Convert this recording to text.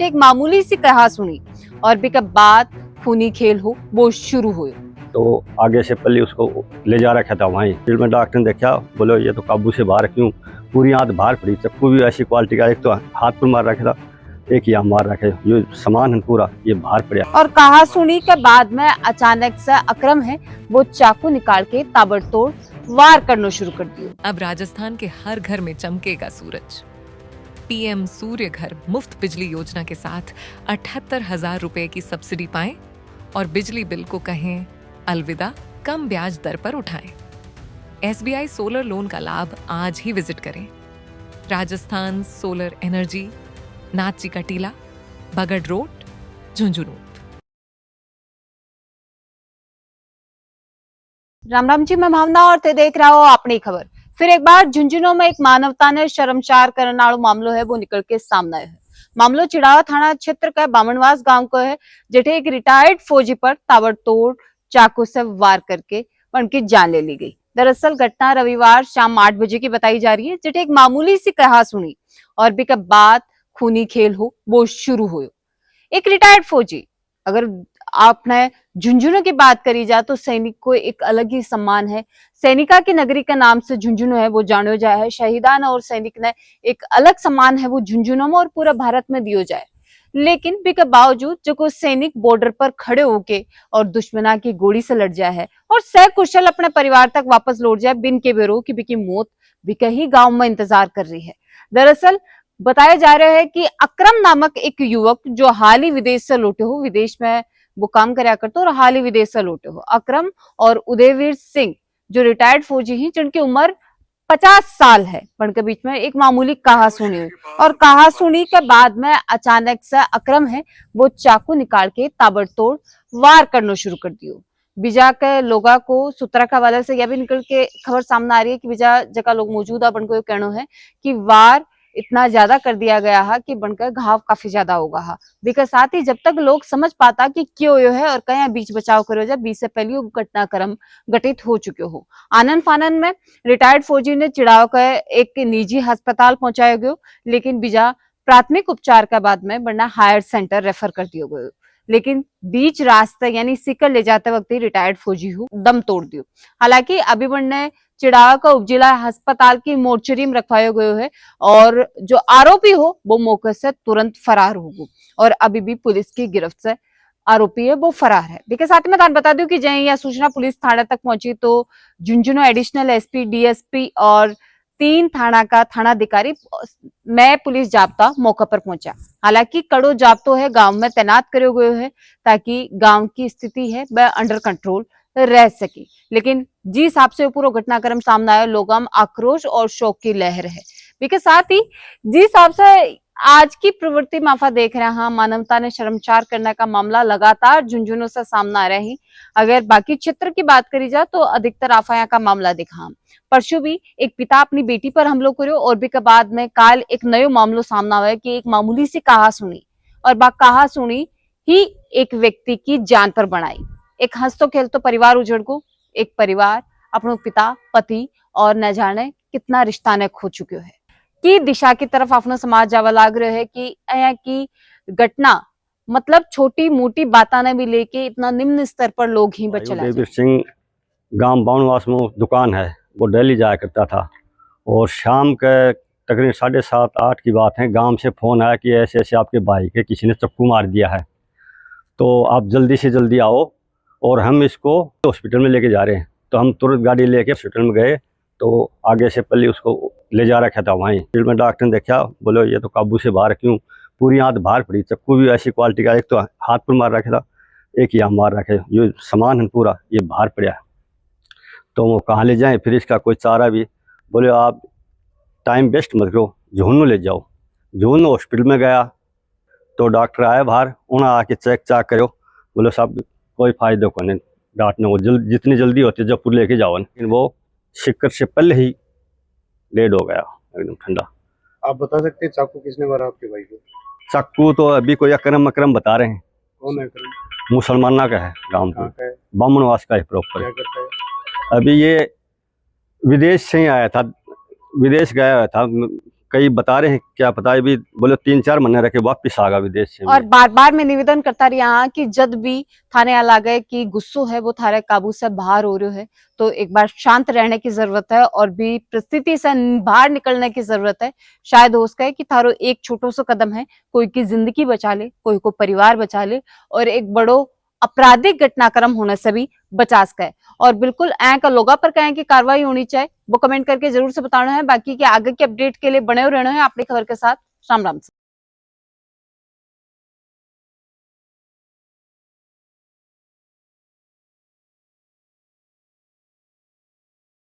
एक मामूली सी कहा सुनी और बिका बात खूनी खेल हो वो शुरू हो। तो आगे से पल्ली उसको ले जा रखा था वहीं। फिर में डॉक्टर ने देखा, बोलो ये तो काबू से बाहर, क्यों पूरी हाथ बाहर पड़ी। चक्कू भी ऐसी क्वालिटी का, एक तो हाथ पर मार रखा था, एक ही मार रखे, ये सामान है पूरा ये बाहर पड़ा। और कहा सुनी के बाद में अचानक से अकरम है वो चाकू निकाल के ताबड़तोड़ वार करना शुरू कर दिया। अब राजस्थान के हर घर में चमकेगा सूरज। पीएम सूर्य घर मुफ्त बिजली योजना के साथ 78,000 रुपए की सब्सिडी पाएं और बिजली बिल को कहें अलविदा, कम ब्याज दर पर उठाएं। SBI सोलर लोन का लाभ आज ही विजिट करें। राजस्थान सोलर एनर्जी, नाची का टीला, बगड़ रोड, झुंझुनू। राम राम जी, मैं भावना और ते देख रहा हो अपनी खबर। फिर एक बार झुंझुनू में एक मानवता ने शर्मसार करने वाला मामलो है वो निकल के सामने आया है। मामलो चिड़ावा थाना क्षेत्र का बामनवास गांव को है, जेठे एक रिटायर्ड फौजी पर ताबड़तोड़ चाकू से वार करके उनकी जान ले ली गई। दरअसल घटना रविवार शाम 8 बजे की बताई जा रही है, जेठे एक मामूली सी कहा सुनी और बिका बात खूनी खेल हो वो शुरू हो। एक रिटायर्ड फौजी, अगर आपने झुंझुनू की बात करी जाए तो सैनिक को एक अलग ही सम्मान है। सैनिका की नगरी का नाम से झुंझुनू है वो जानो जाए है। शहीदान और सैनिक ने एक अलग सम्मान है वो झुंझुनू में और पूरा भारत में दियो जाए। लेकिन बिके बावजूद जो को सैनिक बॉर्डर पर खड़े होके और दुश्मना की गोली से लड़ जाए है और सकुशल अपने परिवार तक वापस लौट जाए बिन के बेरो की बिकी मौत बिके ही गांव में इंतजार कर रही है। दरअसल बताया जा रहा है कि अकरम नामक एक युवक जो हाल ही विदेश से लौटे हो, विदेश में वो काम कराया करते और हाल ही विदेश से लौटे हो, अकरम और उदयवीर सिंह जो रिटायर्ड फौजी हैं जिनकी उम्र 50 साल है, उनके बीच में एक मामूली कहा सुनी हुई और कहा सुनी के बाद में अचानक से अकरम है वो चाकू निकाल के ताबड़तोड़ वार करना शुरू कर दियो। बीजा के लोगा को सूत्रा का वाले से यह भी निकल के खबर सामने आ रही है कि बीजा जगह लोग मौजूद है, को कहना है कि वार इतना ज्यादा कर दिया गया है कि बनकर घाव काफी ज्यादा होगा है। बिका साथ ही जब तक लोग समझ पाता कि क्यों यो है और कहीं बीच बचाव करो जाए, बीच से पहले वो घटनाक्रम घटित हो चुके हो। आनंद फानन में रिटायर्ड फौजी ने चिड़ाव का एक निजी अस्पताल पहुंचाया गयो, लेकिन बीजा प्राथमिक उपचार के बाद में बनना हायर सेंटर रेफर कर दिया गयो। लेकिन बीच रास्ते यानी सिकल ले जाते वक्त ही रिटायर्ड फौजी हो दम तोड़ दियो। हालांकि अभी बनने चिड़ावा का उपजिला अस्पताल की मोर्चरी में रखवाया गयो है और जो आरोपी हो वो मौके से तुरंत फरार हो गयो और अभी भी पुलिस की गिरफ्त से आरोपी है वो फरार है। देखिए साथ में मैं बता दूं कि जय यह सूचना पुलिस थाना तक पहुंची तो झुंझुनू एडिशनल SP, DSP और 3 थाना का थानाधिकारी मैं पुलिस जाब्ता मौके पर पहुंचा। हालांकि कड़ो जाब्तो है गांव में तैनात करे गए है ताकि गांव की स्थिति है वह अंडर कंट्रोल रह सके। लेकिन जिस हिसाब से पूरा घटनाक्रम सामने आया, लोगों में आक्रोश और शोक की लहर है। इसके साथ ही जिस हिसाब से आज की प्रवृत्ति माफा देख रहे हैं, मानवता ने शर्मसार करने का मामला लगातार झुंझुनू से सामने आ रहे हैं। अगर बाकी क्षेत्र की बात करी जाए तो अधिकतर आफाया का मामला दिखा। परसों भी एक पिता अपनी बेटी पर हमलों करो और भी के बाद में काल एक नयो मामलो सामने आया कि एक मामूली सी कहा सुनी और बा कहा सुनी ही एक व्यक्ति की जान पर बनाई। एक हंसतो खेलतो परिवार उजड़ को, एक परिवार अपनो पिता, पति और न जाने कितना रिश्ता ने खो चुके है की दिशा की तरफ अपना समाज जावा लाग रहे है कि यहाँ की घटना मतलब छोटी मोटी बाता ने भी लेके इतना निम्न स्तर पर लोग ही बच चला। उदयवीर सिंह गांव बामनवास में दुकान है, वो डेली जाया करता था और शाम के तकरीबन 7:30-8 की बात है, गांव से फोन आया कि ऐसे ऐसे आपके भाई के किसी ने चक्कू मार दिया है, तो आप जल्दी से जल्दी आओ और हम इसको हॉस्पिटल में लेके जा रहे हैं। तो हम तुरंत गाड़ी लेके हॉस्पिटल में गए तो आगे से पल्ली उसको ले जा रखा था वहीं। फिर में डॉक्टर ने देखा, बोलो ये तो काबू से बाहर, क्यों पूरी हाथ बाहर पड़ी। चक्कू भी ऐसी क्वालिटी का, एक तो हाथ पर मार रखा था, एक ही मार रखे, ये सामान है पूरा ये बाहर पड़ा। तो वो कहाँ ले जाएं, फिर इसका कोई चारा भी। बोले आप टाइम वेस्ट मत करो, झुंझुनू ले जाओ। झुंझुनू हॉस्पिटल में गया तो डॉक्टर आए बाहर, उन्हें आके चेक चाक करो, बोले साहब कोई फायदा को नहीं, डांटने वो जितनी जल्दी होती जयपुर लेके जाओ। लेकिन वो शिक्कर से पहले ही डेड हो गया, एकदम ठंडा। आप बता सकते हैं चाकू किसने मारा आपके भाई को? चाकू तो अभी कोई अकरम बता रहे हैं। कौन है अकरम? मुसलमाना का है, गांव का बामनवास का है प्रॉपर। क्या करता है? अभी ये विदेश से ही आया था, विदेश गया हुआ था कई बता रहे हैं, क्या पता है भी, बोले 3-4 महीने रह के वापिस आगा विदेश से। और बार बार मैं निवेदन करता रही यहाँ कि जब भी थाने आ गए कि गुस्सो है वो थारे काबू से बाहर हो रहे है, तो एक बार शांत रहने की जरूरत है और भी परिस्थिति से बाहर निकलने की जरूरत है। शायद हो सके कि थारो एक छोटो सो कदम है, कोई की जिंदगी बचा ले, कोई को परिवार बचा ले और एक बड़ो आपराधिक घटनाक्रम होने से भी बचा सके। और बिल्कुल का लोगा पर कहें कि कार्रवाई होनी चाहिए, वो कमेंट करके जरूर से बताना है। बाकी के आगे के अपडेट के लिए बने रहना है अपनी खबर के साथ। राम राम।